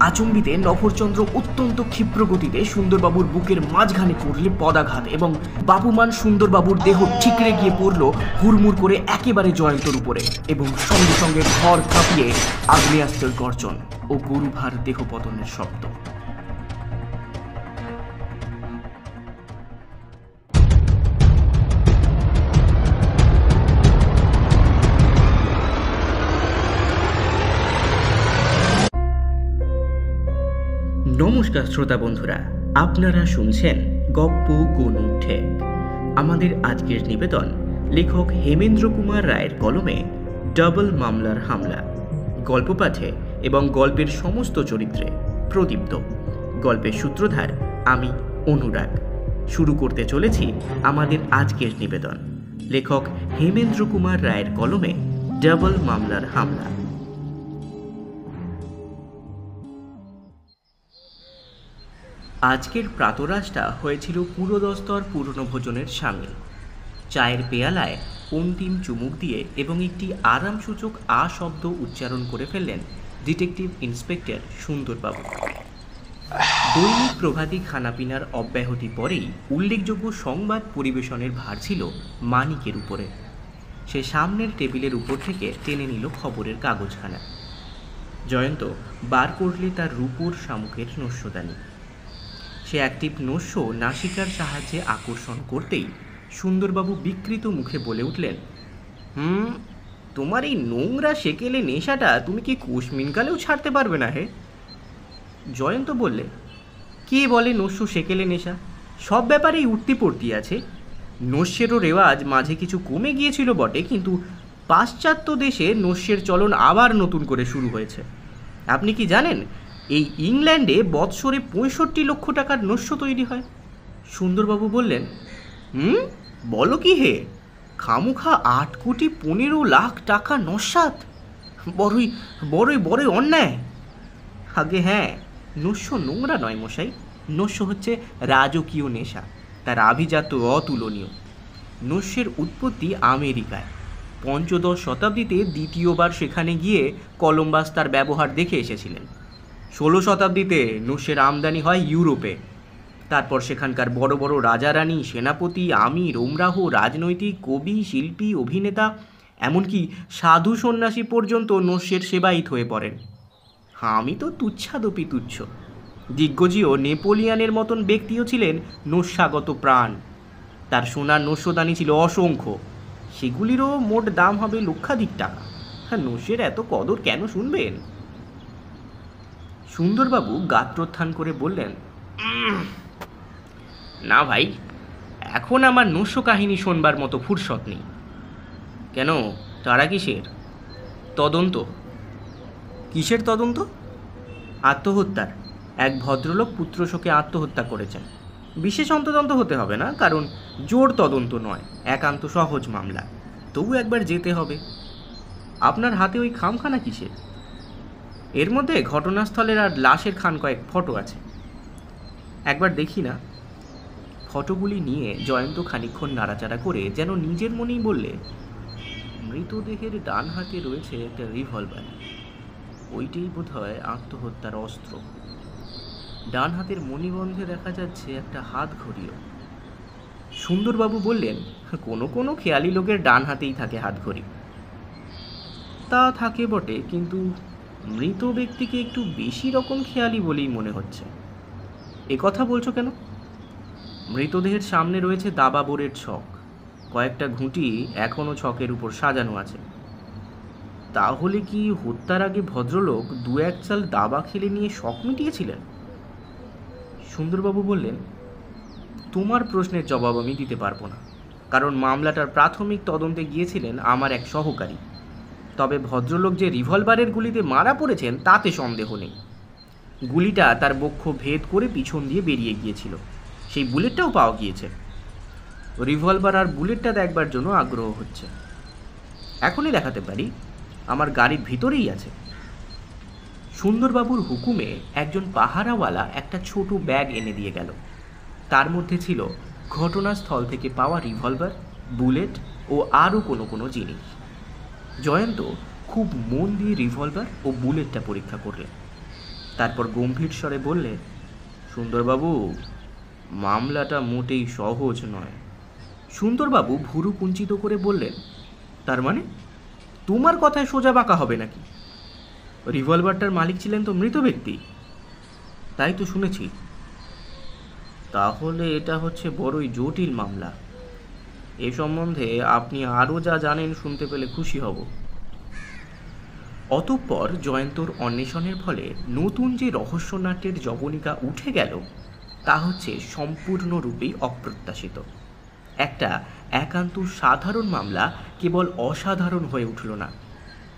আচম্বিতে নফরচন্দ্র অত্যন্ত ক্ষিপ্র গতিতে সুন্দরবাবুর বুকের মাঝখানে করলে পদাঘাত এবং বাবুমান সুন্দরবাবুর দেহ ঠিকরে গিয়ে পড়ল হুড়মুড় করে একেবারে জয়ন্তর উপরে এবং সঙ্গে সঙ্গে ঘর কাঁপিয়ে আগ্নেয়াস্ত্রের গর্জন ও গরুভার দেহ পতনের শব্দ। নমস্কার শ্রোতা বন্ধুরা, আপনারা শুনছেন গপ্প গনু ঠেক। আমাদের আজকের নিবেদন লেখক হেমেন্দ্র কুমার রায়ের কলমে ডাবল মামলার হামলা। গল্প পাঠে এবং গল্পের সমস্ত চরিত্রে প্রদীপ্ত, গল্পের সূত্রধার আমি অনুরাগ। শুরু করতে চলেছি আমাদের আজকের নিবেদন লেখক হেমেন্দ্র কুমার রায়ের কলমে ডাবল মামলার হামলা। আজকের প্রাতরাশটা হয়েছিল পুরোদস্তর পুরনো ভোজনের সামনে। চায়ের পেয়ালায় অন্তিম চুমুক দিয়ে এবং একটি আরামসূচক আ শব্দ উচ্চারণ করে ফেললেন ডিটেকটিভ ইন্সপেক্টর সুন্দরবাবু। দৈনিক প্রভাতী খানাপিনার অব্যাহতি পরেই উল্লেখযোগ্য সংবাদ পরিবেশনের ভার ছিল মানিকের উপরে। সে সামনের টেবিলের উপর থেকে টেনে নিল খবরের কাগজখানা। জয়ন্ত বার করলে তার রূপোর শামুকের নস্যদানি। সে একটি নস্য নাসিকার সাহায্যে আকর্ষণ করতেই সুন্দরবাবু বিকৃত মুখে বলে উঠলেন, তোমার এই নোংরা সেকেলে নেশাটা তুমি কি কুশমিনকালেও ছাড়তে পারবে না হে? জয়ন্ত বললে, কে বলে নস্য সেকেলে নেশা? সব ব্যাপারেই উঠতি পড়তি আছে। নস্যেরও রেওয়াজ মাঝে কিছু কমে গিয়েছিল বটে, কিন্তু পাশ্চাত্য দেশে নস্যের চলন আবার নতুন করে শুরু হয়েছে। আপনি কি জানেন এই ইংল্যান্ডে বৎসরে ৬৫ লক্ষ টাকার নস্য তৈরি হয়? সুন্দরবাবু বললেন, বলো কি হে, খামুখা ৮,১৫,০০,০০০ টাকা নস্যাৎ? বড়ই বড়ই বড়ই অন্যায়। আগে হ্যাঁ, নস্য নোংরা নয় মশাই, নস্য হচ্ছে রাজকীয় নেশা, তার আভিজাত্য অতুলনীয়। নস্যের উৎপত্তি আমেরিকায়। পঞ্চদশ শতাব্দীতে দ্বিতীয়বার সেখানে গিয়ে কলম্বাস তার ব্যবহার দেখে এসেছিলেন। ১৬ শতাব্দীতে নস্যের আমদানি হয় ইউরোপে। তারপর সেখানকার বড় বড় রাজারানী, সেনাপতি, আমির, ওমরাহ, রাজনৈতিক, কবি, শিল্পী, অভিনেতা, এমনকি সাধু সন্ন্যাসী পর্যন্ত নস্যের সেবায়িত হয়ে পড়েন। আমি তো তুচ্ছাদপি তুচ্ছ। দিগ্গজীয় নেপোলিয়ানের মতন ব্যক্তিও ছিলেন নস্যাগত প্রাণ। তার সোনার নস্যদানি ছিল অসংখ্য, সেগুলিরও মোট দাম হবে লক্ষাধিক টাকা। নস্যের এত কদর কেন শুনবেন? সুন্দরবাবু গাত্রোত্থান করে বললেন, না ভাই, এখন আমার নস্য কাহিনী শোনবার মতো ফুরসত নেই। কেন, তারা কিসের তদন্ত? কিসের তদন্ত? আত্মহত্যার। এক ভদ্রলোক পুত্রশোকে আত্মহত্যা করেছেন। বিশেষ অন্তদন্ত হতে হবে না, কারণ জোর তদন্ত নয়, একান্ত সহজ মামলা। তবু একবার যেতে হবে। আপনার হাতে ওই খামখানা কিসের? এর মধ্যে ঘটনাস্থলের আর লাশের খান কয়েক ফটো আছে, একবার দেখি না? ফটোগুলি নিয়ে জয়ন্ত খানিকক্ষণ নাড়াচাড়া করে যেন নিজের মনেই বললে, মৃতদেহের ডান হাতে রয়েছে একটা রিভলভার। ওইটাই বোধহয় আত্মহত্যার অস্ত্র। ডান হাতের মণিবন্ধে দেখা যাচ্ছে একটা হাত ঘড়িও। সুন্দরবাবু বললেন, কোনো কোনো খেয়ালি লোকের ডান হাতেই থাকে হাত ঘড়ি। তা থাকে বটে, কিন্তু মৃত ব্যক্তিকে একটু বেশি রকম খেয়ালি বলেই মনে হচ্ছে। এ কথা বলছো কেন? মৃতদেহের সামনে রয়েছে দাবা বোরের ছক, কয়েকটা ঘুঁটি এখনও ছকের উপর সাজানো আছে। তাহলে কি হত্যার আগে ভদ্রলোক ২-১ চাল দাবা খেলে নিয়ে শখ মিটিয়েছিলেন? সুন্দরবাবু বললেন, তোমার প্রশ্নের জবাব আমি দিতে পারবো না, কারণ মামলাটার প্রাথমিক তদন্তে গিয়েছিলেন আমার এক সহকারী। তবে ভদ্রলোক যে রিভলভারের গুলিতে মারা পড়েছেন তাতে সন্দেহ নেই। গুলিটা তার বক্ষ ভেদ করে পিছন দিয়ে বেরিয়ে গিয়েছিল, সেই বুলেটটাও পাওয়া গিয়েছে। রিভলভার আর বুলেটটা দেখবার জন্য আগ্রহ হচ্ছে। এখনই দেখাতে পারি, আমার গাড়ির ভিতরেই আছে। সুন্দরবাবুর হুকুমে একজন পাহারাওয়ালা একটা ছোট ব্যাগ এনে দিয়ে গেল। তার মধ্যে ছিল ঘটনাস্থল থেকে পাওয়া রিভলভার, বুলেট ও আরও কোনো জিনিস। জয়ন্ত খুব মন দিয়ে রিভলভার ও বুলেটটা পরীক্ষা করলেন। তারপর গম্ভীর স্বরে বললে, সুন্দরবাবু, মামলাটা মোটেই সহজ নয়। সুন্দরবাবু ভুরু কুঞ্চিত করে বললেন, তার মানে তোমার কথায় সোজা বাঁকা হবে নাকি? রিভলভারটার মালিক ছিলেন তো মৃত ব্যক্তি। তাই তো শুনেছি। তাহলে এটা হচ্ছে বড়ই জটিল মামলা। এ সম্বন্ধে আপনি আরও যা জানেন শুনতে পেলে খুশি হব। অতঃপর জয়ন্তর অন্বেষণের ফলে নতুন যে রহস্যনাট্যের যবনিকা উঠে গেল তা হচ্ছে সম্পূর্ণরূপেই অপ্রত্যাশিত। একটা একান্ত সাধারণ মামলা কেবল অসাধারণ হয়ে উঠল না,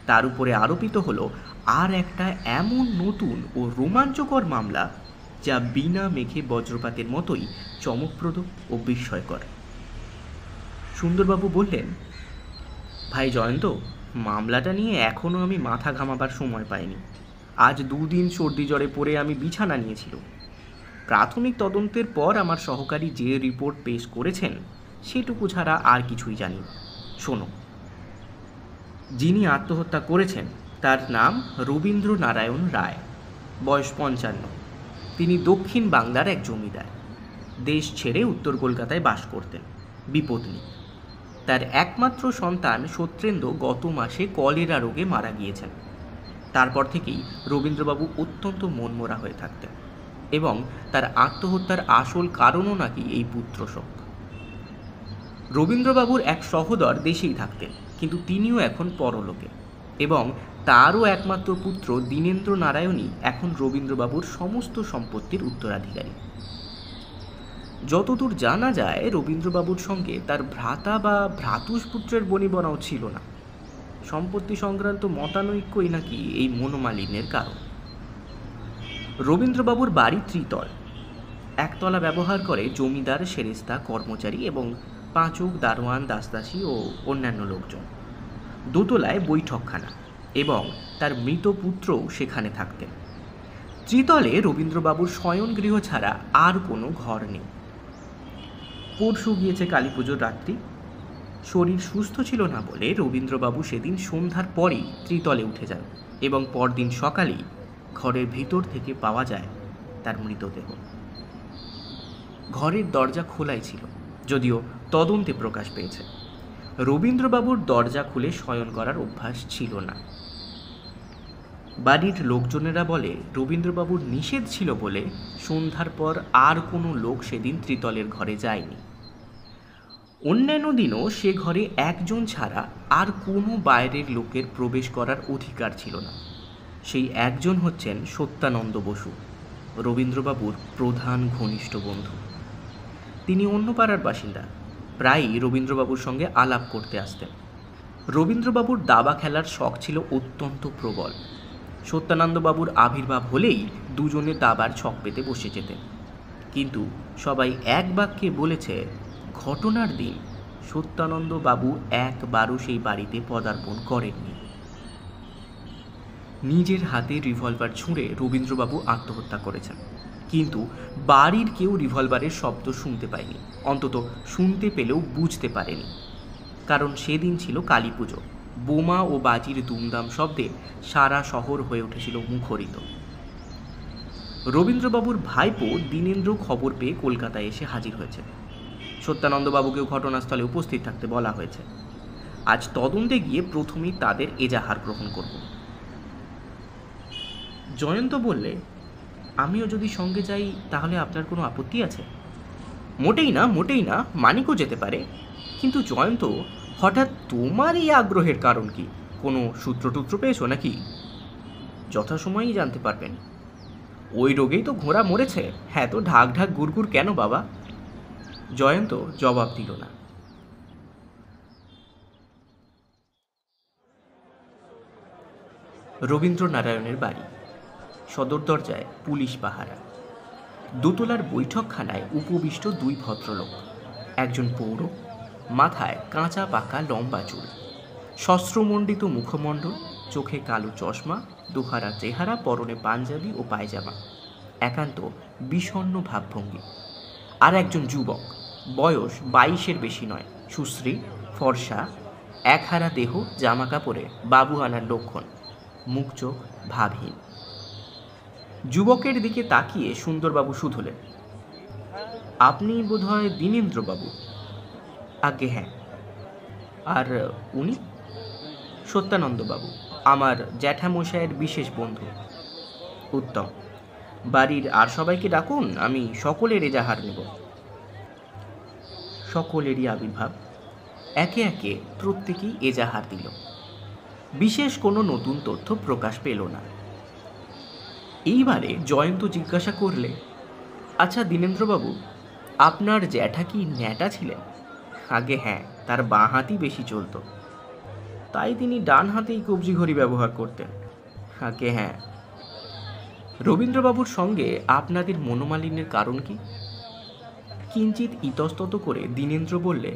তার উপরে আরোপিত হলো আর একটা এমন নতুন ও রোমাঞ্চকর মামলা যা বিনা মেঘে বজ্রপাতের মতোই চমকপ্রদ ও বিস্ময়কর। সুন্দরবাবু বললেন, ভাই জয়ন্ত, মামলাটা নিয়ে এখনও আমি মাথা ঘামাবার সময় পাইনি। আজ 2 দিন সর্দি জ্বরে পড়ে আমি বিছানা নিয়েছিল। প্রাথমিক তদন্তের পর আমার সহকারী যে রিপোর্ট পেশ করেছেন সেটুকু ছাড়া আর কিছুই জানি না। শোনো, যিনি আত্মহত্যা করেছেন তার নাম রবীন্দ্র নারায়ণ রায়, বয়স 55। তিনি দক্ষিণ বাংলার এক জমিদার। দেশ ছেড়ে উত্তর কলকাতায় বাস করতেন, বিপত্নী। তার একমাত্র সন্তান সত্যেন্দ্র গত মাসে কলেরা রোগে মারা গিয়েছেন। তারপর থেকেই রবীন্দ্রবাবু অত্যন্ত মনমরা হয়ে থাকতেন এবং তার আত্মহত্যার আসল কারণও নাকি এই পুত্রশোক। রবীন্দ্রবাবুর এক সহোদর দেশেই থাকতেন, কিন্তু তিনিও এখন পরলোকে, এবং তারও একমাত্র পুত্র দীনেন্দ্র নারায়ণই এখন রবীন্দ্রবাবুর সমস্ত সম্পত্তির উত্তরাধিকারী। যতদূর জানা যায় রবীন্দ্রবাবুর সঙ্গে তার ভ্রাতা বা ভ্রাতুষ্পুত্রের বনিবনাও ছিল না। সম্পত্তি সংক্রান্ত মতানৈক্যই নাকি এই মনোমালিন্যের কারণ। রবীন্দ্রবাবুর বাড়ি ত্রিতল। একতলা ব্যবহার করে জমিদার, সেরেস্তা, কর্মচারী এবং পাঁচক, দারোয়ান, দাসদাসী ও অন্যান্য লোকজন। দোতলায় বৈঠকখানা এবং তার মৃত পুত্রও সেখানে থাকতেন। ত্রিতলে রবীন্দ্রবাবুর শয়নগৃহ ছাড়া আর কোনো ঘর নেই। পরশু গিয়েছে কালী পুজোর রাত্রি। শরীর সুস্থ ছিল না বলে রবীন্দ্রবাবু সেদিন সন্ধ্যার পরেই ত্রিতলে উঠে যান এবং পরদিন সকালেই ঘরের ভিতর থেকে পাওয়া যায় তার মৃতদেহ। ঘরের দরজা খোলাই ছিল, যদিও তদন্তে প্রকাশ পেয়েছে রবীন্দ্রবাবুর দরজা খুলে শয়ন করার অভ্যাস ছিল না। বাড়ির লোকজনেরা বলে রবীন্দ্রবাবুর নিষেধ ছিল বলে সন্ধ্যার পর আর কোনো লোক সেদিন ত্রিতলের ঘরে যায়নি। অন্যান্য দিনও সে ঘরে একজন ছাড়া আর কোনো বাইরের লোকের প্রবেশ করার অধিকার ছিল না। সেই একজন হচ্ছেন সত্যানন্দ বসু, রবীন্দ্রবাবুর প্রধান ঘনিষ্ঠ বন্ধু। তিনি অন্য পাড়ার বাসিন্দা, প্রায়ই রবীন্দ্রবাবুর সঙ্গে আলাপ করতে আসতেন। রবীন্দ্রবাবুর দাবা খেলার শখ ছিল অত্যন্ত প্রবল। সত্যানন্দবাবুর আবির্ভাব হলেই দুজনে দাবার ছক পেতে বসে যেতেন, কিন্তু সবাই এক বাক্যে বলেছে ঘটনার দিন সত্যানন্দবাবু একবারও সেই বাড়িতে পদার্পণ করেননি। নিজের হাতে রিভলভার ছুঁড়ে রবীন্দ্রবাবু আত্মহত্যা করেছেন, কিন্তু বাড়ির কেউ রিভলভারের শব্দ শুনতে পায়নি, অন্তত শুনতে পেলেও বুঝতে পারেনি। কারণ সেদিন ছিল কালী পুজো। বোমা ও বাজির দুমদাম শব্দে সারা শহর হয়ে উঠেছিল মুখরিত। রবীন্দ্রবাবুর ভাইপো দীনেন্দ্র খবর পেয়ে কলকাতায় এসে হাজির হয়েছে। সত্যানন্দবাবুকেও ঘটনাস্থলে উপস্থিত থাকতে বলা হয়েছে। আজ তদন্তে গিয়ে প্রথমেই তাদের এজাহার গ্রহণ করব। জয়ন্ত বললে, আমিও যদি সঙ্গে যাই তাহলে আপনার কোনো আপত্তি আছে? মোটেই না, মোটেই না, মানিকও যেতে পারে। কিন্তু জয়ন্ত, হঠাৎ তোমার এই আগ্রহের কারণ কি? কোনো সূত্রটুত্র পেয়েছো নাকি? যথাসময়েই জানতে পারবেন। ওই রোগেই তো ঘোড়া মরেছে, হ্যাঁ, তো ঢাক ঢাক গুড়গুড় কেন বাবা? জয়ন্ত জবাব দিল না। রবীন্দ্র নারায়ণের বাড়ি। সদর দরজায় পুলিশ পাহারা। দোতলার বৈঠকখানায় উপবিষ্ট 2 ভদ্রলোক। একজন পৌর, মাথায় কাঁচা পাকা লম্বা চুল, শস্ত্রমণ্ডিত মুখমণ্ডল, চোখে কালো চশমা, দুহারা চেহারা, পরনে পাঞ্জাবি ও পায়জামা, একান্ত বিষণ্ণ ভাবভঙ্গি। আর একজন যুবক, বয়স 22-এর বেশি নয়, সুশ্রী, ফর্সা, একহারা দেহ, জামা কাপড়ে বাবু আনার লক্ষণ, মুখ চোখ ভাবহীন। যুবকের দিকে তাকিয়ে সুন্দরবাবু শুধলেন, আপনি বোধহয় দীনেন্দ্রবাবু? আজ্ঞে হ্যাঁ। আর উনি? সত্যানন্দবাবু, আমার জ্যাঠামশাইয়ের বিশেষ বন্ধু। উত্তম। বাড়ির আর সবাইকে ডাকুন, আমি সকলের এজাহার নেব। সকলেরই আবির্ভাব। একে একে প্রত্যেকেই এজাহার দিল। বিশেষ কোনো নতুন তথ্য প্রকাশ পেল না। এইবারে জয়ন্ত জিজ্ঞাসা করলে, আচ্ছা দীনেন্দ্রবাবু, আপনার জ্যাঠা কি ন্যাটা ছিলেন? আগে হ্যাঁ, তার বাঁ হাতই বেশি চলত, তাই তিনি ডান হাতেই কবজি ঘড়ি ব্যবহার করতেন। আগে হ্যাঁ। রবীন্দ্রবাবুর সঙ্গে আপনাদের মনোমালিন্যের কারণ কি? কিঞ্চিত ইতস্তত করে দীনেন্দ্র বললে,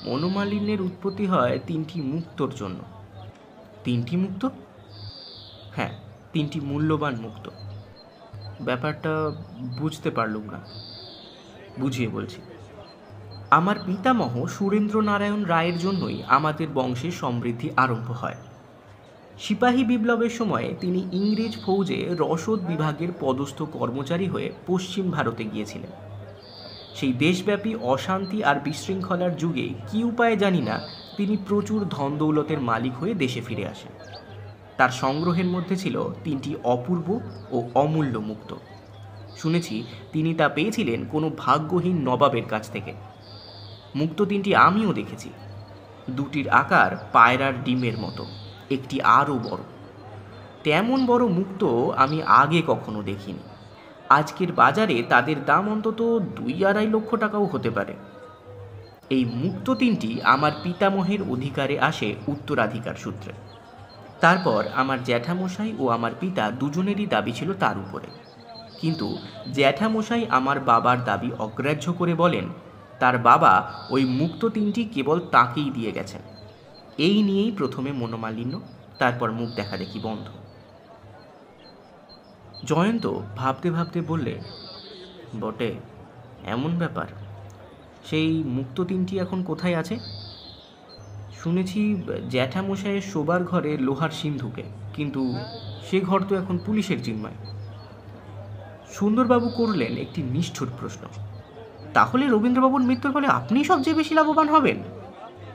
মনোমালিন্যের উৎপত্তি হয় 3টি মুক্তোর জন্য। 3টি মুক্ত? হ্যাঁ, 3টি মূল্যবান মুক্ত। ব্যাপারটা বুঝতে পারলুম না। বুঝিয়ে বলছি। আমার পিতামহ সুরেন্দ্রনারায়ণ রায়ের জন্যই আমাদের বংশের সমৃদ্ধি আরম্ভ হয়। সিপাহী বিপ্লবের সময়ে তিনি ইংরেজ ফৌজে রসদ বিভাগের পদস্থ কর্মচারী হয়ে পশ্চিম ভারতে গিয়েছিলেন। সেই দেশব্যাপী অশান্তি আর বিশৃঙ্খলার যুগে কী উপায়ে জানি না, তিনি প্রচুর ধন দৌলতের মালিক হয়ে দেশে ফিরে আসেন। তার সংগ্রহের মধ্যে ছিল 3টি অপূর্ব ও অমূল্য মুক্ত। শুনেছি তিনি তা পেয়েছিলেন কোনো ভাগ্যহীন নবাবের কাছ থেকে। মুক্ত 3টি আমিও দেখেছি। 2টির আকার পায়রার ডিমের মতো, একটি আরও বড়। তেমন বড় মুক্ত আমি আগে কখনো দেখিনি। আজকের বাজারে তাদের দাম অন্তত 2-2.5 লক্ষ টাকাও হতে পারে। এই মুক্ত 3টি আমার পিতামহের অধিকারে আসে উত্তরাধিকার সূত্রে। তারপর আমার জ্যাঠামশাই ও আমার পিতা দুজনেরই দাবি ছিল তার উপরে, কিন্তু জ্যাঠামশাই আমার বাবার দাবি অগ্রাহ্য করে বলেন তার বাবা ওই মুক্ত 3টি কেবল তাঁকেই দিয়ে গেছেন। এই নিয়েই প্রথমে মনোমালিন্য, তারপর মুখ দেখা দেখি বন্ধ। জয়ন্ত ভাবতে ভাবতে বললে, বটে, এমন ব্যাপার। সেই মুক্ত 3টি এখন কোথায় আছে? শুনেছি জ্যাঠামশাইয়ের শোবার ঘরে লোহার সিন্ধুকে, কিন্তু সে ঘর তো এখন পুলিশের জিম্মায়। সুন্দরবাবু করলেন একটি নিষ্ঠুর প্রশ্ন, তাহলে রবীন্দ্রবাবুর মৃত্যুর ফলে আপনি সবচেয়ে বেশি লাভবান হবেন?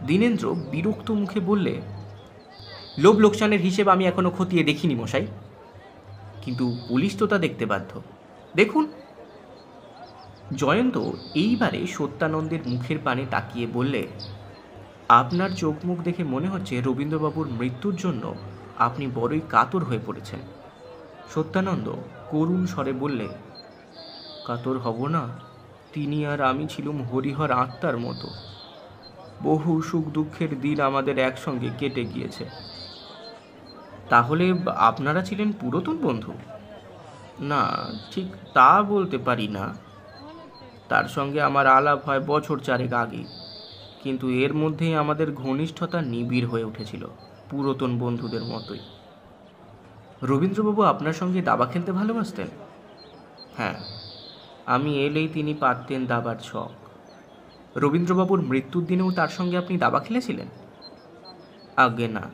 দীনেন্দ্র বিরক্ত মুখে বললে, লোভ লোকসানের হিসেব আমি এখনো খতিয়ে দেখিনি মশাই, কিন্তু পুলিশ তো তা দেখতে বাধ্য। দেখুন। জয়ন্ত এইবারে সত্যানন্দের মুখের পানে তাকিয়ে বললে, আপনার চোখ মুখ দেখে মনে হচ্ছে রবীন্দ্রবাবুর মৃত্যুর জন্য আপনি বড়ই কাতর হয়ে পড়েছেন। সত্যানন্দ করুণ স্বরে বললে, কাতর হব না? তিনি আর আমি ছিলুম হরিহর আত্মার মতো। বহু সুখ দুঃখের দিন আমাদের একসঙ্গে কেটে গিয়েছে। তাহলে আপনারা ছিলেন পুরাতন বন্ধু? না, ঠিক তা বলতে পারি না। তার সঙ্গে আমার আলাপ হয় বছর 4 আগে, কিন্তু এর মধ্যেই আমাদের ঘনিষ্ঠতা নিবিড় হয়ে উঠেছিল, পুরাতন বন্ধুদের মতোই। রবীন্দ্রবাবু আপনার সঙ্গে দাবা খেলতে ভালোবাসতেন? হ্যাঁ, আমি এলেই তিনি পারতেন দাবার ছক। রবীন্দ্রবাবুর মৃত্যুর দিনেও তার সঙ্গে আপনি দাবা খেলেছিলেন? আজ্ঞে না,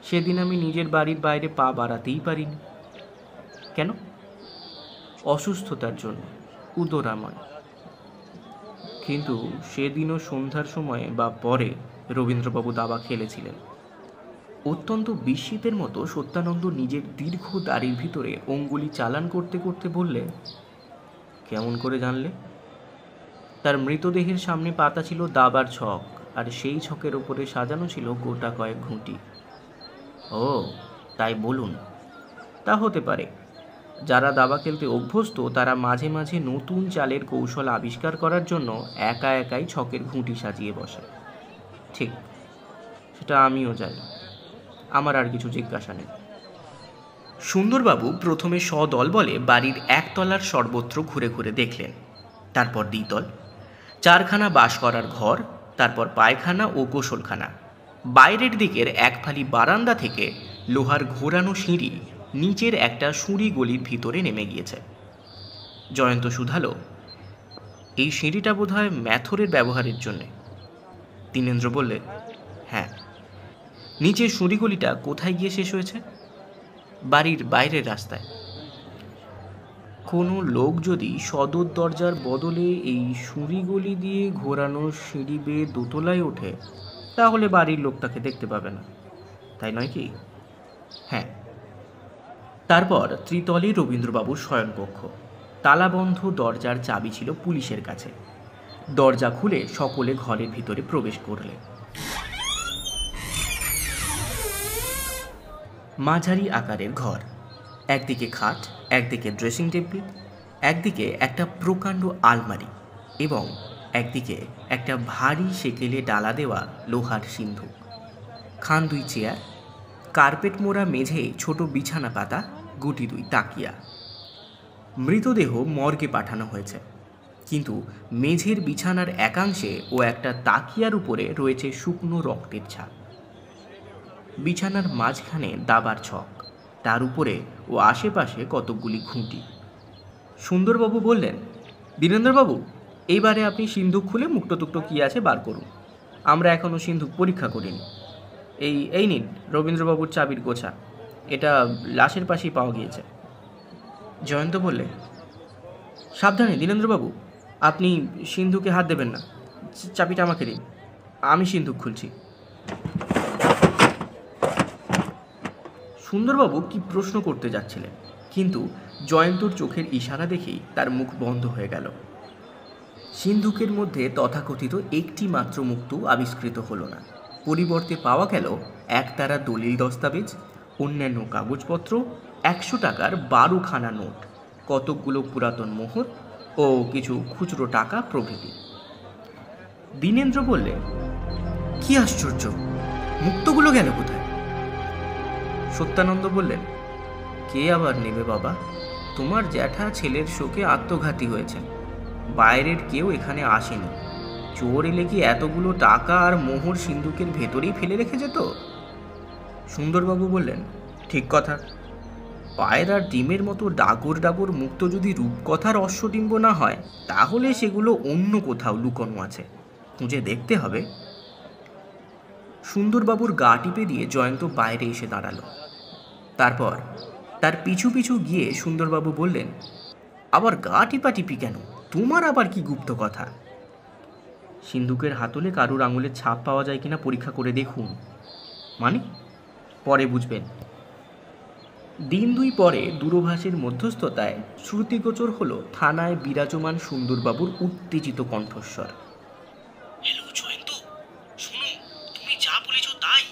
সেদিন আমি নিজের বাড়ির বাইরে পা বাড়াতেই পারিনি। কেন? অসুস্থতার জন্য, উদরাময়। কিন্তু সেদিনও সন্ধ্যার সময়ে বা পরে রবীন্দ্রবাবু দাবা খেলেছিলেন। অত্যন্ত বিস্মিতের মতো সত্যানন্দ নিজের দীর্ঘ দাড়ির ভিতরে অঙ্গুলি চালান করতে করতে বললে, কেমন করে জানলে? তার মৃতদেহের সামনে পাতা ছিল দাবার ছক, আর সেই ছকের ওপরে সাজানো ছিল গোটা কয়েক ঘুঁটি। ও, তাই বলুন। তা হতে পারে। যারা দাবা খেলতে অভ্যস্ত তারা মাঝে মাঝে নতুন চালের কৌশল আবিষ্কার করার জন্য একা একাই ছকের ঘুঁটি সাজিয়ে বসে। ঠিক, সেটা আমিও জানি। আমার আর কিছু জিজ্ঞাসা নেই। সুন্দরবাবু প্রথমে সদল বলে বাড়ির একতলার সর্বত্র ঘুরে ঘুরে দেখলেন, তারপর দ্বিতল, 4খানা বাস করার ঘর, তারপর পায়খানা ও গোসলখানা। বাইরের দিকের এক ফালি বারান্দা থেকে লোহার ঘোরানো সিঁড়ি নিচের একটা সুঁড়ি গলির ভিতরে নেমে গিয়েছে। জয়ন্ত শুধালো, এই সিঁড়িটা বোধহয় ম্যাথরের ব্যবহারের জন্যে। দীনেন্দ্র বললে, হ্যাঁ। নিচের সুঁড়িগলিটা কোথায় গিয়ে শেষ হয়েছে? বাড়ির বাইরের রাস্তায়। কোনো লোক যদি সদর দরজার বদলে এই সুঁড়িগলি দিয়ে ঘোরানো সিঁড়ি বেয়ে দোতলায় ওঠে, তাহলে বাড়ির লোক তাকে দেখতে পাবে না, তাই নয় কি? হ্যাঁ। তারপর ত্রিতলে রবীন্দ্রবাবুর শয়নকক্ষ। তালাবন্ধ দরজার চাবি ছিল পুলিশের কাছে। দরজা খুলে সকলে ঘরের ভিতরে প্রবেশ করলে। মাঝারি আকারের ঘর, একদিকে খাট, একদিকে ড্রেসিং টেবিল, একদিকে একটা প্রকাণ্ড আলমারি এবং একদিকে একটা ভারী সেকেলে ডালা দেওয়া লোহার সিন্ধুক, খান 2 চেয়ার, কার্পেট মোড়া মেঝে, ছোট বিছানা পাতা, গুটি 2 তাকিয়া। মৃতদেহ মর্গে পাঠানো হয়েছে, কিন্তু মেঝের বিছানার একাংশে ও একটা তাকিয়ার উপরে রয়েছে শুকনো রক্তের ছাপ। বিছানার মাঝখানে দাবার ছক, তার উপরে ও আশেপাশে কতকগুলি ঘুঁটি। সুন্দরবাবু বললেন, দীনেন্দ্রবাবু, এইবারে আপনি সিন্ধুক খুলে মুক্ত টুকটো কী আছে বার করুন। আমরা এখনও সিন্ধুক পরীক্ষা করিনি। এই নিন রবীন্দ্রবাবুর চাবির গোছা, এটা লাশের পাশেই পাওয়া গিয়েছে। জয়ন্ত বললে, সাবধানে দীনেন্দ্রবাবু, আপনি সিন্ধুকে হাত দেবেন না, চাবিটা আমাকে দিন, আমি সিন্ধুক খুলছি। সুন্দরবাবু কি প্রশ্ন করতে যাচ্ছিলেন, কিন্তু জয়ন্তর চোখের ইশারা দেখেই তার মুখ বন্ধ হয়ে গেল। সিন্ধুকের মধ্যে তথাকথিত একটি মাত্র মুক্ত আবিষ্কৃত হলো না, পরিবর্তে পাওয়া গেল একতারা দলিল দস্তাবেজ, অন্যান্য কাগজপত্র, 100 টাকার 12খানা নোট, কতকগুলো পুরাতন মোহর ও কিছু খুচরো টাকা প্রভৃতি। দীনেন্দ্র বললে, কি আশ্চর্য, মুক্তগুলো গেল কোথায়? সত্যানন্দ বললেন, কে আবার নেবে বাবা, তোমার জ্যাঠা ছেলের শোকে আত্মঘাতী হয়েছেন, বাইরের কেউ এখানে আসেনি। চোর এলে কি এতগুলো টাকা আর মোহর সিন্ধুকের ভেতরেই ফেলে রেখে যেত? সুন্দরবাবু বললেন, ঠিক কথা। পায়রার ডিমের মতো ডাগর ডাগর মুক্ত যদি রূপকথার অশ্বডিম্ব না হয়, তাহলে সেগুলো অন্য কোথাও লুকোনো আছে, খুঁজে দেখতে হবে। সুন্দরবাবুর গা টিপে দিয়ে জয়ন্ত বাইরে এসে দাঁড়ালো। তারপর তার পিছু পিছু গিয়ে সুন্দরবাবু বললেন, আবার গা টিপাটিপি কেন, তোমার আবার কি গুপ্ত কথা? সিন্ধুকের হাতলে কারুর আঙুলের ছাপ পাওয়া যায় কিনা পরীক্ষা করে দেখুন। মানে? পরে বুঝবেন। দিন 2 পরে দূরভাষের মধ্যস্থতায় শ্রুতিগোচর হলো থানায় বিরাজমান সুন্দরবাবুর উত্তেজিত কণ্ঠস্বর। হ্যালো জয়ন্ত, শোনো, তুমি যা বলেছ তাই।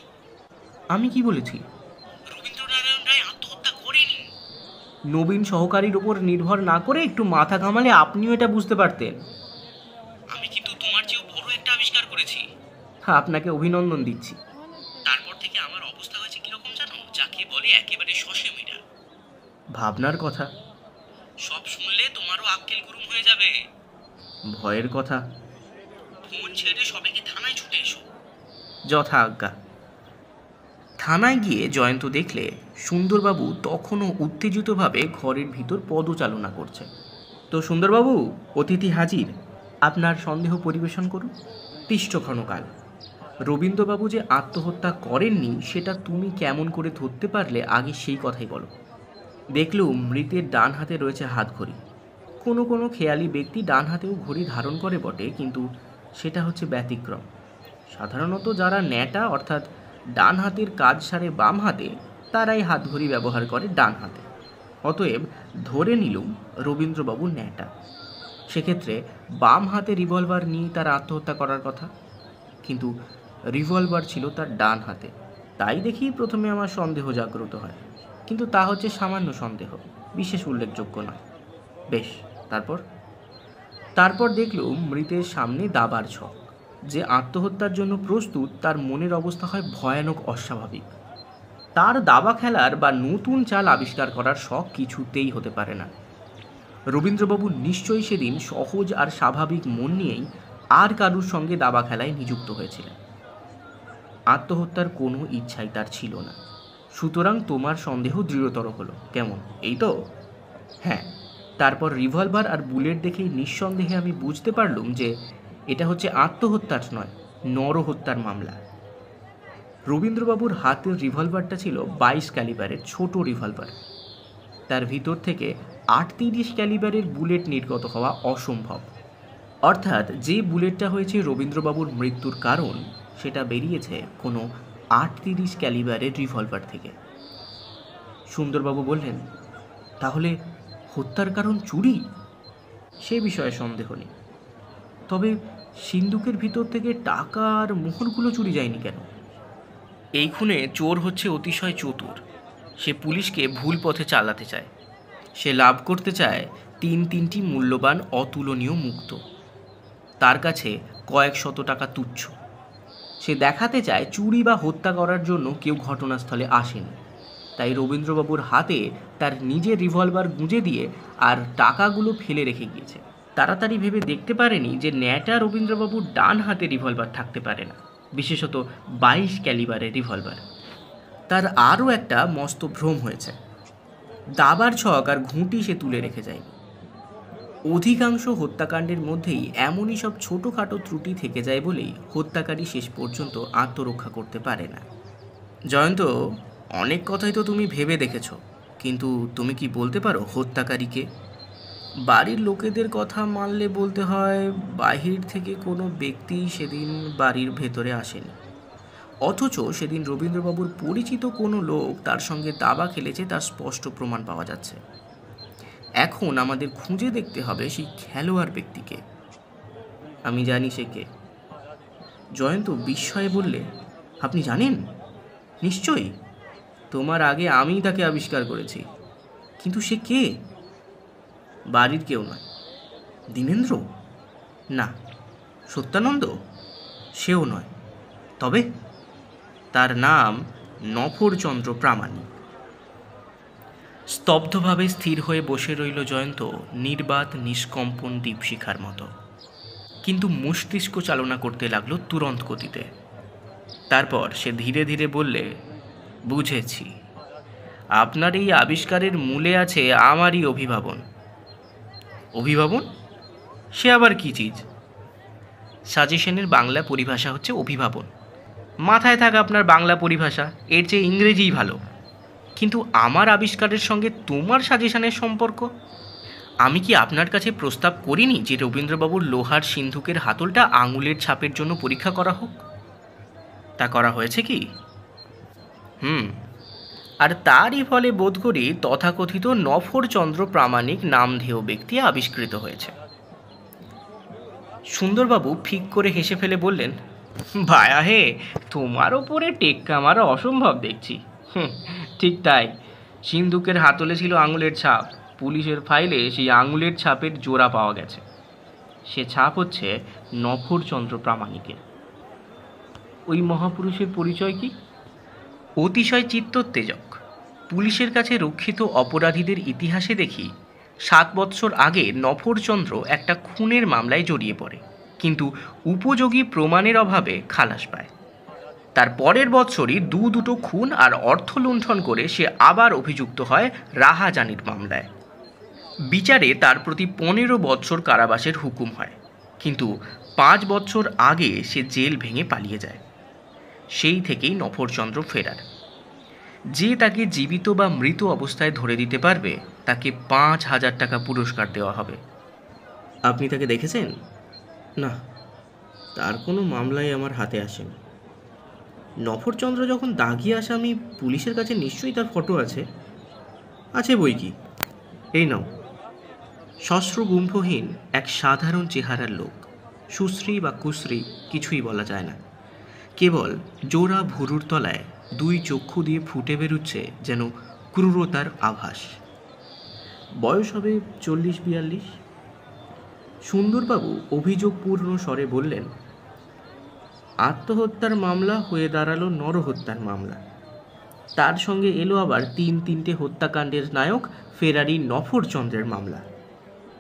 আমি কি বলেছি? রবীন্দ্রনারায়ণ রায় আত্মহত্যা করেনি। নবীন সহকারীর উপর নির্ভর না করে একটু মাথা ঘামালে আপনিও এটা বুঝতে পারতেন। আমি কিন্তু তোমার চেয়েও বড় একটা আবিষ্কার করেছি। আপনাকে অভিনন্দন দিচ্ছি। তারপর থেকে আমার অবস্থা হয়েছে কিরকম জানো, যাকে বলে একেবারে শশে মেরা। ভাবনার কথা। সব শুনলে তোমারও আক্কেল গুরুম হয়ে যাবে। ভয়ের কথা। ফোন ছেড়ে সবাইকে থানায় ছুটে এসো। যথা আজ্ঞা। থানায় গিয়ে জয়ন্ত দেখলে সুন্দরবাবু তখনও উত্তেজিতভাবে ঘরের ভিতর পদচালনা করছে। তো সুন্দরবাবু, অতিথি হাজির, আপনার সন্দেহ পরিবেশন করুন। তিষ্ঠক্ষণকাল। রবীন্দ্রবাবু যে আত্মহত্যা করেননি সেটা তুমি কেমন করে ধরতে পারলে, আগে সেই কথাই বলো। দেখলুম মৃতের ডান হাতে রয়েছে হাতঘড়ি। কোনো কোনো খেয়ালি ব্যক্তি ডান হাতেও ঘড়ি ধারণ করে বটে, কিন্তু সেটা হচ্ছে ব্যতিক্রম। সাধারণত যারা ন্যাটা অর্থাৎ ডান হাতের কাজ সারে বাম হাতে, তারাই হাতঘড়ি ব্যবহার করে ডান হাতে। অতএব ধরে নিলুম রবীন্দ্রবাবু ন্যাটা। সেক্ষেত্রে বাম হাতে রিভলভার নিয়ে তার আত্মহত্যা করার কথা, কিন্তু রিভলভার ছিল তার ডান হাতে। তাই দেখি প্রথমে আমার সন্দেহ জাগ্রত হয়, কিন্তু তা হচ্ছে সামান্য সন্দেহ, বিশেষ উল্লেখযোগ্য নয়। বেশ, তারপর দেখলুম মৃতের সামনে দাবার ছক। যে আত্মহত্যার জন্য প্রস্তুত তার মনের অবস্থা হয় ভয়ানক অস্বাভাবিক। তার দাবা খেলার বা নতুন চাল আবিষ্কার করার শখ কিছুতেই হতে পারে না। রবীন্দ্রবাবু নিশ্চয়ই সেদিন সহজ আর স্বাভাবিক মন নিয়েই আর কারুর সঙ্গে দাবা খেলায় নিযুক্ত হয়েছিলেন। আত্মহত্যার কোনো ইচ্ছাই তার ছিল না। সুতরাং তোমার সন্দেহ দৃঢ়তর হলো, কেমন, এই তো? হ্যাঁ। তারপর রিভলভার আর বুলেট দেখেই নিঃসন্দেহে আমি বুঝতে পারলুম যে এটা হচ্ছে আত্মহত্যার নয়, নরহত্যার মামলা। রবীন্দ্রবাবুর হাতের রিভলভারটা ছিল 22 ক্যালিবারের ছোট রিভলভার। তার ভিতর থেকে 38 ক্যালিবারের বুলেট নির্গত হওয়া অসম্ভব। অর্থাৎ যে বুলেটটা হয়েছে রবীন্দ্রবাবুর মৃত্যুর কারণ, সেটা বেরিয়েছে কোনো 38 ক্যালিবারের রিভলভার থেকে। সুন্দরবাবু বললেন, তাহলে হত্যার কারণ চুরি? সে বিষয়ে সন্দেহ নেই, তবে সিন্দুকের ভিতর থেকে টাকা আর মোহরগুলো চুরি যায়নি কেন? এই খুনে চোর হচ্ছে অতিশয় চতুর। সে পুলিশকে ভুল পথে চালাতে চায়। সে লাভ করতে চায় তিনটি মূল্যবান অতুলনীয় মুক্ত। তার কাছে কয়েক শত টাকা তুচ্ছ। সে দেখাতে চায় চুরি বা হত্যা করার জন্য কেউ ঘটনাস্থলে আসেনি। তাই রবীন্দ্রবাবুর হাতে তার নিজের রিভলভার গুঁজে দিয়ে আর টাকাগুলো ফেলে রেখে গিয়েছে। তাড়াতাড়ি ভেবে দেখতে পারেনি যে ন্যাটা রবীন্দ্রবাবুর ডান হাতে রিভলভার থাকতে পারে না, বিশেষত 22 ক্যালিবারের রিভলভার। তার আরও একটা মস্ত ভ্রম হয়েছে। দাবার ছক আর ঘুঁটি সে তুলে রেখে যায়নি। অধিকাংশ হত্যাকাণ্ডের মধ্যেই এমনই সব ছোটোখাটো ত্রুটি থেকে যায় বলেই হত্যাকারী শেষ পর্যন্ত আত্মরক্ষা করতে পারে না। জয়ন্ত, অনেক কথাই তো তুমি ভেবে দেখেছ, কিন্তু তুমি কি বলতে পারো হত্যাকারীকে? বাড়ির লোকেদের কথা মানলে বলতে হয় বাহির থেকে কোনো ব্যক্তি সেদিন বাড়ির ভেতরে আসেনি, অথচ সেদিন রবীন্দ্রবাবুর পরিচিত কোনো লোক তার সঙ্গে দাবা খেলেছে, তার স্পষ্ট প্রমাণ পাওয়া যাচ্ছে। এখন আমাদের খুঁজে দেখতে হবে সেই খেলোয়াড় ব্যক্তিকে। আমি জানি সে কে। জয়ন্ত বিস্ময়ে বললে, আপনি জানেন? নিশ্চয়ই, তোমার আগে আমিই তাকে আবিষ্কার করেছি। কিন্তু সে কে? বাড়ির কেউ নয়। দীনেন্দ্র? না। সত্যানন্দ? সেও নয়। তবে তার নাম নফরচন্দ্র প্রামাণিক। স্তব্ধভাবে স্থির হয়ে বসে রইল জয়ন্ত, নির্বাত নিষ্কম্পন দীপশিখার মতো। কিন্তু মস্তিষ্ক চালনা করতে লাগলো তুরন্ত গতিতে। তারপর সে ধীরে ধীরে বললে, বুঝেছি, আপনার এই আবিষ্কারের মূলে আছে আমারই অভিভাবন। অভিভাবন? সে আবার কি চিজ? সাজেশনের বাংলা পরিভাষা হচ্ছে অভিভাবন। মাথায় থাক আপনার বাংলা পরিভাষা, এর চেয়ে ইংরেজিই ভালো। কিন্তু আমার আবিষ্কারের সঙ্গে তোমার সাজেশনের সম্পর্ক? আমি কি আপনার কাছে প্রস্তাব করিনি যে রবীন্দ্রবাবুর লোহার সিন্ধুকের হাতলটা আঙুলের ছাপের জন্য পরীক্ষা করা হোক? তা করা হয়েছে কি? আর তারই ফলে বোধ করি তথাকথিত নফরচন্দ্র প্রামাণিক নামধেয় ব্যক্তি আবিষ্কৃত হয়েছে। সুন্দরবাবু ফিক করে হেসে ফেলে বললেন, ভায়া হে, তোমার ওপরে টেক্কা মারা অসম্ভব দেখছি। ঠিক তাই, সিন্ধুকের হাতলে ছিল আঙুলের ছাপ। পুলিশের ফাইলে সেই আঙুলের ছাপের জোড়া পাওয়া গেছে। সে ছাপ হচ্ছে নফরচন্দ্র প্রামাণিকের। ওই মহাপুরুষের পরিচয় কি? অতিশয় চিত্তোত্তেজক। পুলিশের কাছে রক্ষিত অপরাধীদের ইতিহাসে দেখি 7 বৎসর আগে নফরচন্দ্র একটা খুনের মামলায় জড়িয়ে পড়ে, কিন্তু উপযোগী প্রমাণের অভাবে খালাস পায়। তার পরের বৎসরই দুটো খুন আর অর্থ লুণ্ঠন করে সে আবার অভিযুক্ত হয় রাহাজানির মামলায়। বিচারে তার প্রতি 15 বৎসর কারাবাসের হুকুম হয়, কিন্তু 5 বৎসর আগে সে জেল ভেঙে পালিয়ে যায়। সেই থেকেই নফরচন্দ্র ফেরার। যে তাকে জীবিত বা মৃত অবস্থায় ধরে দিতে পারবে তাকে 5,000 টাকা পুরস্কার দেওয়া হবে। আপনি তাকে দেখেছেন? না, তার কোনো মামলায় আমার হাতে আসেনি। নফরচন্দ্র যখন দাগি আসামি, পুলিশের কাছে নিশ্চয়ই তার ফটো আছে। আছে বই কি, এই নাও। শস্ত্রগুম্ফহীন এক সাধারণ চেহারার লোক, সুশ্রী বা কুশ্রী কিছুই বলা যায় না। কেবল জোড়া ভুরুর তলায় 2 চক্ষু দিয়ে ফুটে বেরুচ্ছে যেন ক্রূরতার আভাস। বয়স হবে 40-42। সুন্দরবাবু অভিযোগপূর্ণ স্বরে বললেন, আত্মহত্যার মামলা হয়ে দাঁড়ালো নরহত্যার মামলা। তার সঙ্গে এলো আবার 3টে হত্যাকাণ্ডের নায়ক ফেরারি নফরচন্দ্রের মামলা।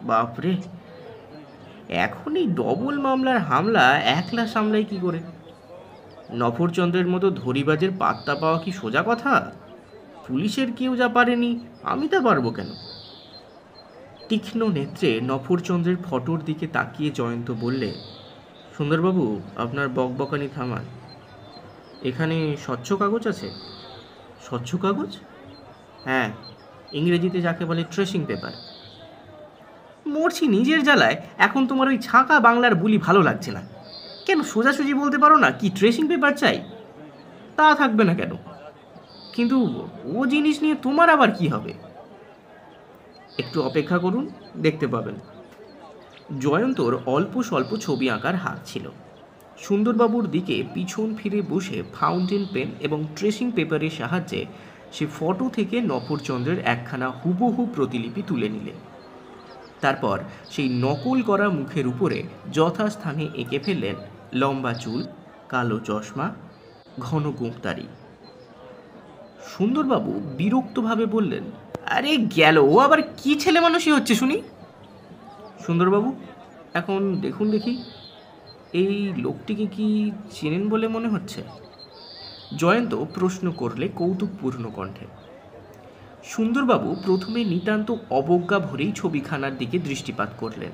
বাপরে, এখন এই ডবল মামলার হামলা একলা সামলাই কি করে? নফরচন্দ্রের মতো ধরিবাজের পাত্তা পাওয়া কি সোজা কথা? পুলিশের কেউ যা পারেনি, আমি তা পারবো কেন? তীক্ষ্ণ নেত্রে নফরচন্দ্রের ফটোর দিকে তাকিয়ে জয়ন্ত বললে, সুন্দরবাবু, আপনার বকবকানি থামান। এখানে স্বচ্ছ কাগজ আছে? স্বচ্ছ কাগজ? হ্যাঁ, ইংরেজিতে যাকে বলে ট্রেসিং পেপার। মরছি নিজের জ্বালায়, এখন তোমার ওই ছাঁকা বাংলার বুলি ভালো লাগছে না। কেন সোজাসুজি বলতে পারো না কি ট্রেসিং পেপার চাই? তা থাকবে না কেন? কিন্তু ও জিনিস নিয়ে তোমার আবার কি হবে? একটু অপেক্ষা করুন, দেখতে পাবেন। জয়ন্তর অল্প স্বল্প ছবি আঁকার হাত ছিল। সুন্দরবাবুর দিকে পিছন ফিরে বসে ফাউন্টেন পেন এবং ট্রেসিং পেপারের সাহায্যে সে ফটো থেকে নফরচন্দ্রের একখানা হুবহু প্রতিলিপি তুলে নিলে। তারপর সেই নকল করা মুখের উপরে যথাস্থানে এঁকে ফেললেন লম্বা চুল, কালো চশমা, ঘন গোঁফদাড়ি। সুন্দরবাবু বিরক্তভাবে বললেন, আরে গেল, ও আবার কি ছেলে মানুষই হচ্ছে শুনি? সুন্দরবাবু, এখন দেখুন দেখি, এই লোকটিকে কি চেনেন বলে মনে হচ্ছে? জয়ন্ত প্রশ্ন করলে কৌতুকপূর্ণ কণ্ঠে। সুন্দরবাবু প্রথমে নিতান্ত অবজ্ঞা ভরেই ছবিখানার দিকে দৃষ্টিপাত করলেন।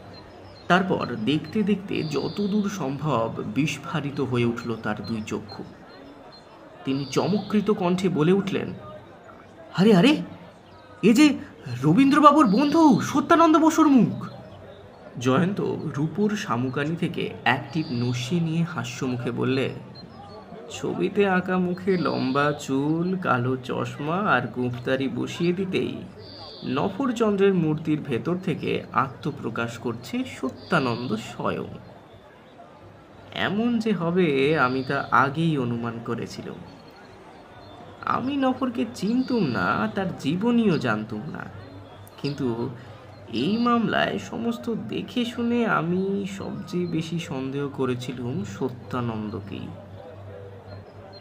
তারপর দেখতে দেখতে যতদূর সম্ভব বিস্ফারিত হয়ে উঠল তার দুই চক্ষু। তিনি চমৎকৃত কণ্ঠে বলে উঠলেন, আরে আরে, এ যে রবীন্দ্রবাবুর বন্ধু সত্যানন্দ বসুর মুখ। জয়ন্ত রূপুর শামুকানি থেকে এক টিপ নস্যি নিয়ে হাস্যমুখে বললে, ছবিতে আঁকা মুখে লম্বা চুল, কালো চশমা আর গোঁফদাড়ি বসিয়ে দিতেই নফরচন্দ্রের মূর্তির ভেতর থেকে আত্মপ্রকাশ করছে সত্যানন্দ স্বয়ং। এমন যে হবে আমি তা আগেই অনুমান করেছিলাম। আমি নফরকে চিনতুম না, তার জীবনীও জানতুম না, কিন্তু এই মামলায় সমস্ত দেখে শুনে আমি সবচেয়ে বেশি সন্দেহ করেছিলাম সত্যানন্দকেই।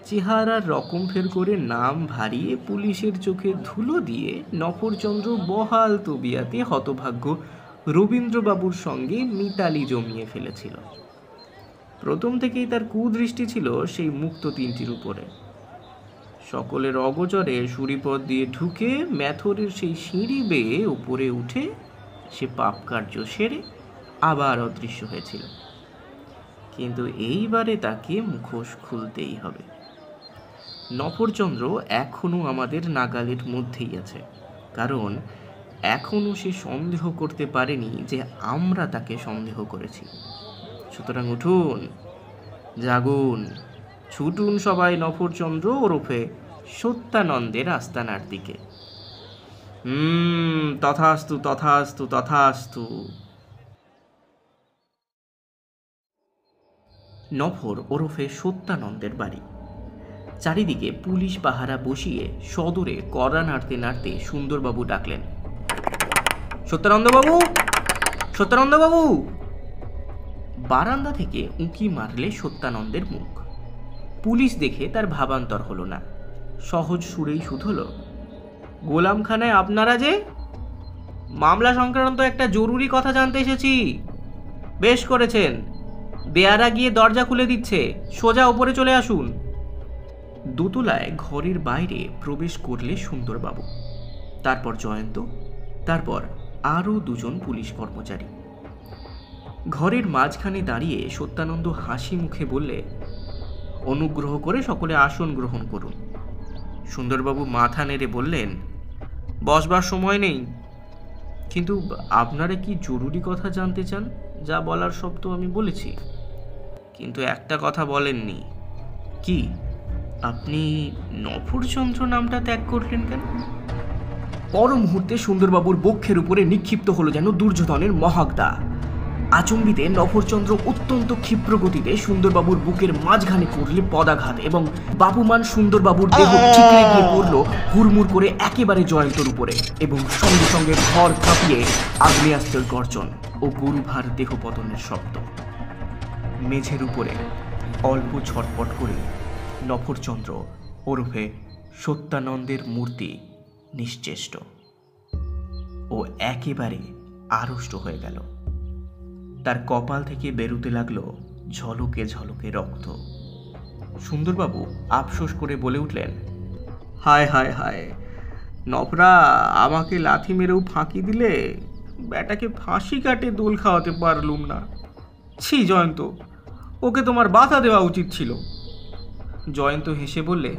চেহারার রকম ফের করে নাম ভারিয়ে পুলিশের চোখে ধুলো দিয়ে নফরচন্দ্র বহাল তবিয়াতে হতভাগ্য রবীন্দ্রবাবুর সঙ্গে মিতালি জমিয়ে ফেলেছিল। প্রথম থেকেই তার কুদৃষ্টি ছিল সেই মুক্ত তিনটির উপরে। সকলের অগোচরে সুরিপথ দিয়ে ঢুকে ম্যাথরের সেই সিঁড়ি বেয়ে উপরে উঠে সে পাপ কার্য সেরে আবার অদৃশ্য হয়েছিল। কিন্তু এইবারে তাকে মুখোশ খুলতেই হবে। নফরচন্দ্র এখনো আমাদের নাগালের মধ্যেই আছে, কারণ এখনো সে সন্দেহ করতে পারেনি যে আমরা তাকে সন্দেহ করেছি। সুতরাং উঠুন, জাগুন, ছুটুন সবাই নফরচন্দ্র ওরফে সত্যানন্দের আস্তানার দিকে। তথাস্তু তথাস্তু তথাস্তু। নফর ওরফে সত্যানন্দের বাড়ি। চারিদিকে পুলিশ পাহারা বসিয়ে সদরে কড়া নাড়তে নাড়তে সুন্দরবাবু ডাকলেন, সত্যানন্দবাবু, সত্যানন্দবাবু। বারান্দা থেকে উঁকি মারলে সত্যানন্দের মুখ। পুলিশ দেখে তার ভাবান্তর হলো না, সহজ সুরেই শুধল, গোলামখানায় আপনারা যে? মামলা সংক্রান্ত একটা জরুরি কথা জানতে এসেছি। বেশ করেছেন, বেয়ারা গিয়ে দরজা খুলে দিচ্ছে, সোজা ওপরে চলে আসুন। দোতলায় ঘরের বাইরে প্রবেশ করলে সুন্দরবাবু, তারপর জয়ন্ত, তারপর আরও দুজন পুলিশ কর্মচারী। ঘরের মাঝখানে দাঁড়িয়ে সত্যানন্দ হাসি মুখে বললে, অনুগ্রহ করে সকলে আসন গ্রহণ করুন। সুন্দরবাবু মাথা নেড়ে বললেন, বসবার সময় নেই, কিন্তু আপনারা কি জরুরি কথা জানতে চান? যা বলার সব তো আমি বলেছি, কিন্তু একটা কথা বলেননি। কি? আপনি নফরচন্দ্র নামটা ত্যাগ করলেন কেন? পর মুহূর্তে সুন্দরবাবুর বক্ষের উপরে নিক্ষিপ্ত হলো যেন দুর্যোধনের মহাগদা। আচম্বিতে নফরচন্দ্র অত্যন্ত ক্ষিপ্র গতিতে সুন্দরবাবুর বুকের মাঝখানে করলে পদাঘাত এবং বাবুমান সুন্দরবাবুর দেহ ঠিকরে গিয়ে পড়ল হুড়মুড় করে একেবারে জয়ন্তর উপরে, এবং সঙ্গে সঙ্গে ঘর কাঁপিয়ে আগ্নেয়াস্ত্রের গর্জন ও গরুভার দেহ পতনের শব্দ। মেঝের উপরে অল্প ছটপট করে নফরচন্দ্র ওরফে সত্যানন্দের মূর্তি নিশ্চেষ্ট ও একেবারে আড়ষ্ট হয়ে গেল। তার কপাল থেকে বেরুতে লাগলো ঝলকে ঝলকে রক্ত। সুন্দরবাবু আফসোস করে বলে উঠলেন, হায় হায় হায়, নফরা আমাকে লাথি মেরেও ফাঁকি দিলে, ব্যাটাকে ফাঁসি কাটে দোল খাওয়াতে পারলুম না। ছি জয়ন্ত, ওকে তোমার বাধা দেওয়া উচিত ছিল। জয়ন্ত হেসে বললে,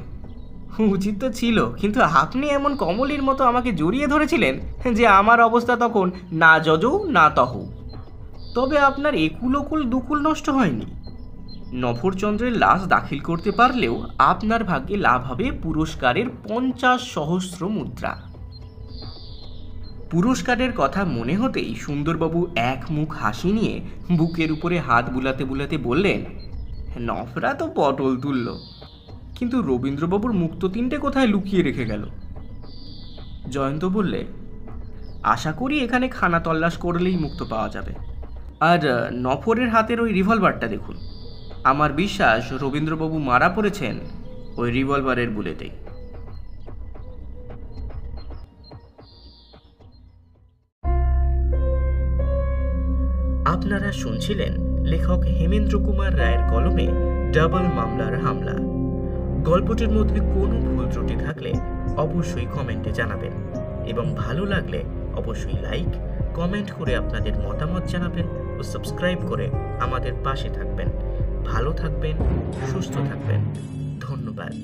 উচিত তো ছিল, কিন্তু আপনি এমন কমলির মতো আমাকে জড়িয়ে ধরেছিলেন যে আমার অবস্থা তখন না যজৌ না তহু। তবে আপনার একুল ওকুল দুকুল নষ্ট হয়নি। নফরচন্দ্রের লাশ দাখিল করতে পারলেও আপনার ভাগ্যে লাভ হবে পুরস্কারের 50,000 মুদ্রা। পুরস্কারের কথা মনে হতেই সুন্দরবাবু এক মুখ হাসি নিয়ে বুকের উপরে হাত বুলাতে বুলাতে বললেন, নফরা তো পটল তুলল, কিন্তু রবীন্দ্রবাবুর মুক্ত তিনটে কোথায় লুকিয়ে রেখে গেল? জয়ন্ত বললে, আশা করি এখানে খানা তল্লাশ করলেই মুক্ত পাওয়া যাবে। আর নফরের হাতের ওই রিভলভারটা দেখুন, আমার বিশ্বাস রবীন্দ্রবাবু মারা পড়েছেন ওই রিভলভারের বুলেটেই। আপনারা শুনছিলেন লেখক হেমেন্দ্র কুমার রায়ের কলমে ডাবল মামলার হামলা। গল্পটির মধ্যে কোনো ভুল ত্রুটি থাকলে অবশ্যই কমেন্টে জানাবেন, এবং ভালো লাগলে অবশ্যই লাইক কমেন্ট করে আপনাদের মতামত জানাবেন ও সাবস্ক্রাইব করে আমাদের পাশে থাকবেন। ভালো থাকবেন, সুস্থ থাকবেন। ধন্যবাদ।